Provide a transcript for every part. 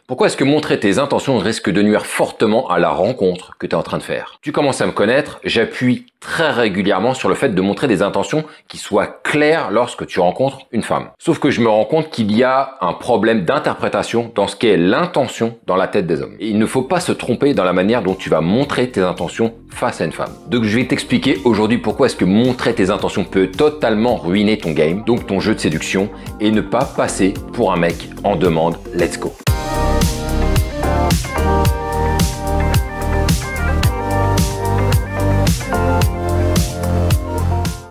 Pourquoi est-ce que montrer tes intentions risque de nuire fortement à la rencontre que tu es en train de faire? Tu commences à me connaître, j'appuie très régulièrement sur le fait de montrer des intentions qui soient claires lorsque tu rencontres une femme. Sauf que je me rends compte qu'il y a un problème d'interprétation dans ce qu'est l'intention dans la tête des hommes. Et il ne faut pas se tromper dans la manière dont tu vas montrer tes intentions face à une femme. Donc je vais t'expliquer aujourd'hui pourquoi est-ce que montrer tes intentions peut totalement ruiner ton game, donc ton jeu de séduction, et ne pas passer pour un mec en demande let's go.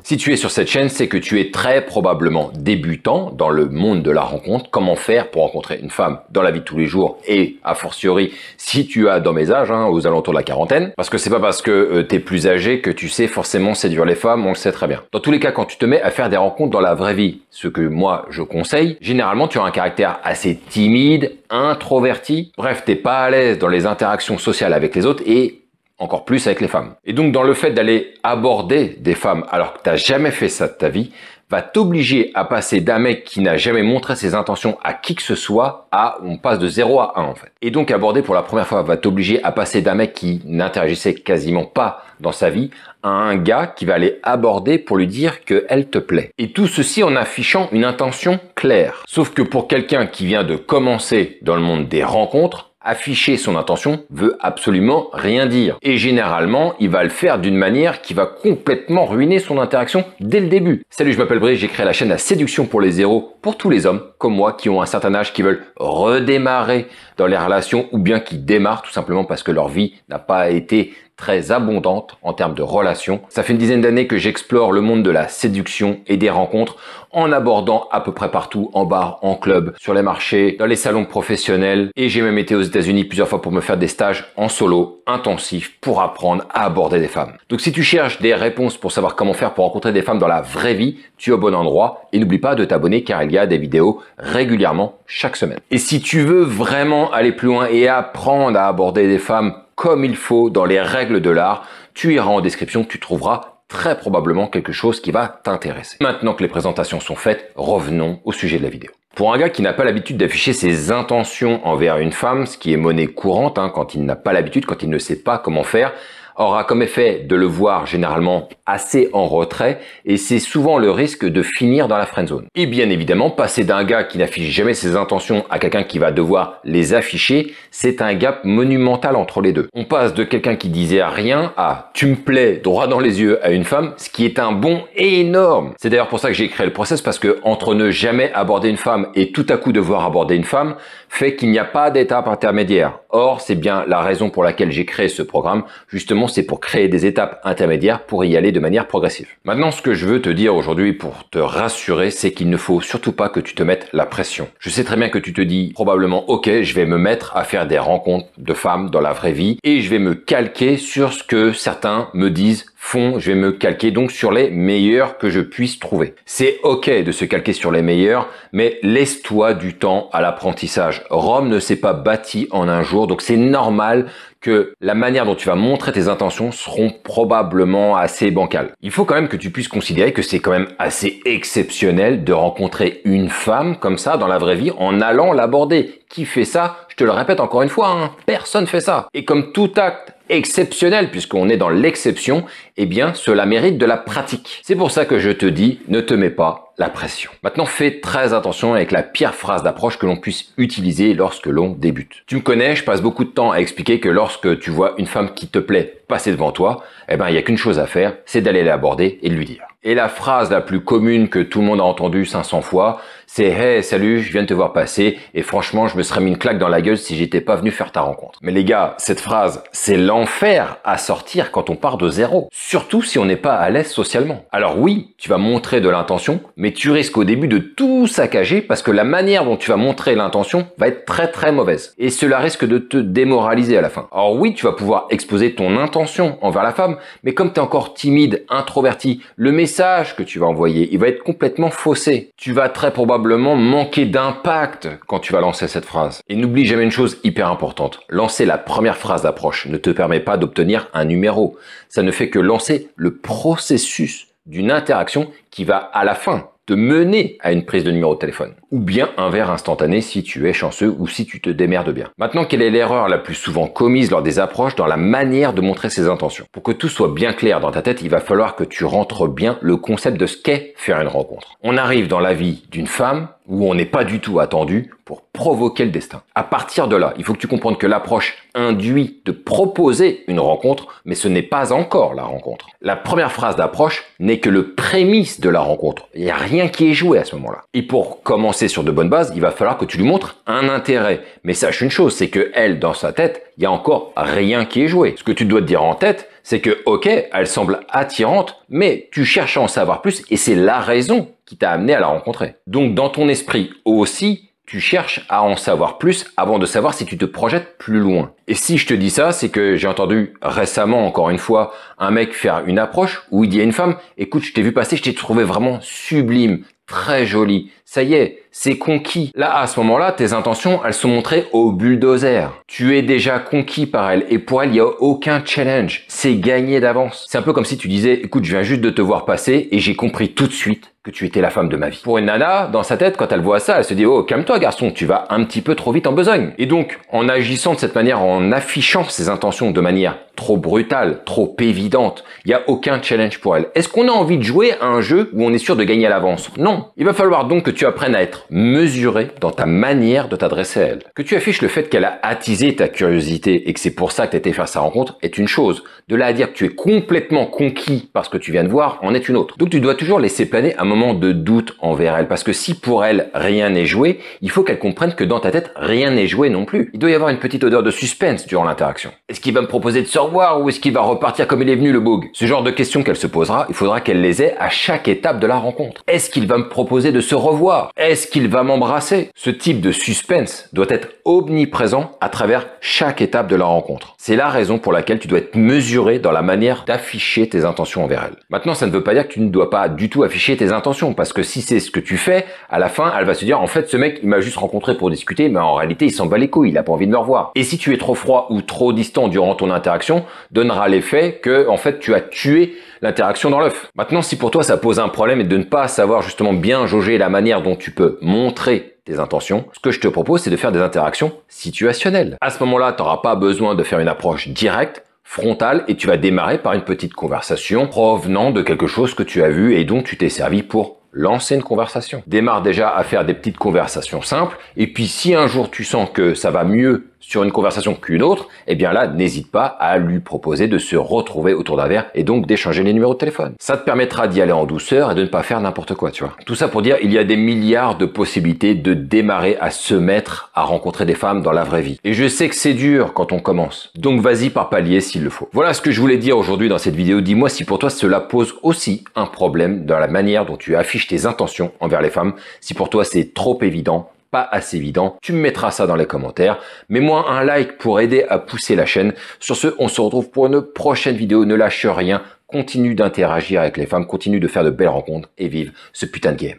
Si tu es sur cette chaîne, c'est que tu es très probablement débutant dans le monde de la rencontre. Comment faire pour rencontrer une femme dans la vie de tous les jours et a fortiori si tu as dans mes âges, aux alentours de la quarantaine. Parce que c'est pas parce que tu es plus âgé que tu sais forcément séduire les femmes, on le sait très bien. Dans tous les cas, quand tu te mets à faire des rencontres dans la vraie vie, ce que moi je conseille, généralement tu as un caractère assez timide, introverti. Bref, t'es pas à l'aise dans les interactions sociales avec les autres et encore plus avec les femmes. Et donc dans le fait d'aller aborder des femmes alors que tu n'as jamais fait ça de ta vie, va t'obliger à passer d'un mec qui n'a jamais montré ses intentions à qui que ce soit à on passe de 0 à 1 en fait. Et donc aborder pour la première fois va t'obliger à passer d'un mec qui n'interagissait quasiment pas dans sa vie à un gars qui va aller aborder pour lui dire qu'elle te plaît. Et tout ceci en affichant une intention claire. Sauf que pour quelqu'un qui vient de commencer dans le monde des rencontres, afficher son intention veut absolument rien dire. Et généralement, il va le faire d'une manière qui va complètement ruiner son interaction dès le début. Salut, je m'appelle Brice, j'ai créé la chaîne La Séduction pour les zéros pour tous les hommes comme moi qui ont un certain âge, qui veulent redémarrer dans les relations ou bien qui démarrent tout simplement parce que leur vie n'a pas été très abondante en termes de relations. Ça fait une dizaine d'années que j'explore le monde de la séduction et des rencontres en abordant à peu près partout, en bar, en club, sur les marchés, dans les salons professionnels et j'ai même été aux États-Unis plusieurs fois pour me faire des stages en solo intensifs pour apprendre à aborder des femmes. Donc si tu cherches des réponses pour savoir comment faire pour rencontrer des femmes dans la vraie vie, tu es au bon endroit et n'oublie pas de t'abonner car il y a des vidéos régulièrement chaque semaine. Et si tu veux vraiment aller plus loin et apprendre à aborder des femmes comme il faut dans les règles de l'art, tu iras en description, tu trouveras très probablement quelque chose qui va t'intéresser. Maintenant que les présentations sont faites, revenons au sujet de la vidéo. Pour un gars qui n'a pas l'habitude d'afficher ses intentions envers une femme, ce qui est monnaie courante quand il n'a pas l'habitude, quand il ne sait pas comment faire, aura comme effet de le voir généralement assez en retrait et c'est souvent le risque de finir dans la friendzone. Et bien évidemment, passer d'un gars qui n'affiche jamais ses intentions à quelqu'un qui va devoir les afficher, c'est un gap monumental entre les deux. On passe de quelqu'un qui disait rien à tu me plais droit dans les yeux à une femme, ce qui est un bond énorme. C'est d'ailleurs pour ça que j'ai créé le process parce que entre ne jamais aborder une femme et tout à coup devoir aborder une femme fait qu'il n'y a pas d'étape intermédiaire. Or, c'est bien la raison pour laquelle j'ai créé ce programme. Justement, c'est pour créer des étapes intermédiaires pour y aller de manière progressive. Maintenant, ce que je veux te dire aujourd'hui pour te rassurer, c'est qu'il ne faut surtout pas que tu te mettes la pression. Je sais très bien que tu te dis probablement, ok, je vais me mettre à faire des rencontres de femmes dans la vraie vie et je vais me calquer sur ce que certains me disent font, je vais me calquer donc sur les meilleurs que je puisse trouver. C'est ok de se calquer sur les meilleurs, mais laisse-toi du temps à l'apprentissage. Rome ne s'est pas bâtie en un jour, donc c'est normal que la manière dont tu vas montrer tes intentions seront probablement assez bancales. Il faut quand même que tu puisses considérer que c'est quand même assez exceptionnel de rencontrer une femme comme ça dans la vraie vie en allant l'aborder. Qui fait ça? Je te le répète encore une fois, personne fait ça. Et comme tout acte exceptionnel, puisqu'on est dans l'exception, eh bien cela mérite de la pratique. C'est pour ça que je te dis, ne te mets pas la pression. Maintenant, fais très attention avec la pire phrase d'approche que l'on puisse utiliser lorsque l'on débute. Tu me connais, je passe beaucoup de temps à expliquer que lorsque tu vois une femme qui te plaît passer devant toi, eh ben il n'y a qu'une chose à faire, c'est d'aller l'aborder et de lui dire. Et la phrase la plus commune que tout le monde a entendue 500 fois, c'est « Hey, salut, je viens de te voir passer et franchement, je me serais mis une claque dans la gueule si j'étais pas venu faire ta rencontre. » Mais les gars, cette phrase, c'est l'enfer à sortir quand on part de zéro. Surtout si on n'est pas à l'aise socialement. Alors oui, tu vas montrer de l'intention, mais tu risques au début de tout saccager parce que la manière dont tu vas montrer l'intention va être très très mauvaise. Et cela risque de te démoraliser à la fin. Alors oui, tu vas pouvoir exposer ton intention envers la femme, mais comme tu es encore timide, introverti, le message que tu vas envoyer, il va être complètement faussé. Tu vas très probablement manquer d'impact quand tu vas lancer cette phrase. Et n'oublie jamais une chose hyper importante. Lancer la première phrase d'approche ne te permet pas d'obtenir un numéro. Ça ne fait que lancer le processus d'une interaction qui va à la fin te mener à une prise de numéro de téléphone. Ou bien un verre instantané si tu es chanceux ou si tu te démerdes bien. Maintenant, quelle est l'erreur la plus souvent commise lors des approches dans la manière de montrer ses intentions? Pour que tout soit bien clair dans ta tête, il va falloir que tu rentres bien le concept de ce qu'est faire une rencontre. On arrive dans la vie d'une femme où on n'est pas du tout attendu pour provoquer le destin. À partir de là, il faut que tu comprennes que l'approche induit de proposer une rencontre, mais ce n'est pas encore la rencontre. La première phrase d'approche n'est que le prémisse de la rencontre. Il n'y a rien qui est joué à ce moment-là. Et pour commencer sur de bonnes bases, il va falloir que tu lui montres un intérêt. Mais sache une chose, c'est que elle, dans sa tête, il n'y a encore rien qui est joué. Ce que tu dois te dire en tête, c'est que, ok, elle semble attirante, mais tu cherches à en savoir plus et c'est la raison qui t'a amené à la rencontrer. Donc, dans ton esprit aussi, tu cherches à en savoir plus avant de savoir si tu te projettes plus loin. Et si je te dis ça, c'est que j'ai entendu récemment, encore une fois, un mec faire une approche où il dit à une femme, écoute, je t'ai vu passer, je t'ai trouvé vraiment sublime, très jolie. Ça y est, c'est conquis. Là, à ce moment-là, tes intentions, elles sont montrées au bulldozer. Tu es déjà conquis par elle et pour elle, il n'y a aucun challenge. C'est gagné d'avance. C'est un peu comme si tu disais, écoute, je viens juste de te voir passer et j'ai compris tout de suite que tu étais la femme de ma vie. Pour une nana, dans sa tête, quand elle voit ça, elle se dit, oh, calme-toi garçon, tu vas un petit peu trop vite en besogne. Et donc, en agissant de cette manière, en affichant ses intentions de manière trop brutale, trop évidente, il n'y a aucun challenge pour elle. Est-ce qu'on a envie de jouer à un jeu où on est sûr de gagner à l'avance? Non. Il va falloir donc que tu apprennes à être mesuré dans ta manière de t'adresser à elle. Que tu affiches le fait qu'elle a attisé ta curiosité et que c'est pour ça que tu as été faire sa rencontre est une chose. De là à dire que tu es complètement conquis par ce que tu viens de voir en est une autre. Donc tu dois toujours laisser planer un moment de doute envers elle parce que si pour elle rien n'est joué, il faut qu'elle comprenne que dans ta tête rien n'est joué non plus. Il doit y avoir une petite odeur de suspense durant l'interaction. Est-ce qu'il va me proposer de se revoir ou est-ce qu'il va repartir comme il est venu le boug? Ce genre de questions qu'elle se posera, il faudra qu'elle les ait à chaque étape de la rencontre. Est-ce qu'il va me proposer de se revoir? Est-ce qu'il va m'embrasser? Ce type de suspense doit être omniprésent à travers chaque étape de la rencontre. C'est la raison pour laquelle tu dois être mesuré dans la manière d'afficher tes intentions envers elle. Maintenant, ça ne veut pas dire que tu ne dois pas du tout afficher tes intentions, parce que si c'est ce que tu fais, à la fin, elle va se dire, en fait, ce mec, il m'a juste rencontré pour discuter, mais en réalité, il s'en bat les couilles, il a pas envie de me revoir. Et si tu es trop froid ou trop distant durant ton interaction, donnera l'effet que, en fait, tu as tué l'interaction dans l'œuf. Maintenant, si pour toi, ça pose un problème et de ne pas savoir justement bien jauger la manière dont tu peux montrer tes intentions, ce que je te propose, c'est de faire des interactions situationnelles. À ce moment-là, tu n'auras pas besoin de faire une approche directe, frontale, et tu vas démarrer par une petite conversation provenant de quelque chose que tu as vu et dont tu t'es servi pour lancer une conversation. Démarre déjà à faire des petites conversations simples, et puis si un jour tu sens que ça va mieux sur une conversation qu'une autre, eh bien là, n'hésite pas à lui proposer de se retrouver autour d'un verre et donc d'échanger les numéros de téléphone. Ça te permettra d'y aller en douceur et de ne pas faire n'importe quoi, tu vois. Tout ça pour dire, il y a des milliards de possibilités de démarrer à se mettre à rencontrer des femmes dans la vraie vie. Et je sais que c'est dur quand on commence. Donc vas-y par palier s'il le faut. Voilà ce que je voulais dire aujourd'hui dans cette vidéo. Dis-moi si pour toi cela pose aussi un problème dans la manière dont tu affiches tes intentions envers les femmes. Si pour toi c'est trop évident, pas assez évident, tu me mettras ça dans les commentaires. Mets-moi un like pour aider à pousser la chaîne. Sur ce, on se retrouve pour une prochaine vidéo. Ne lâche rien, continue d'interagir avec les femmes, continue de faire de belles rencontres et vive ce putain de game.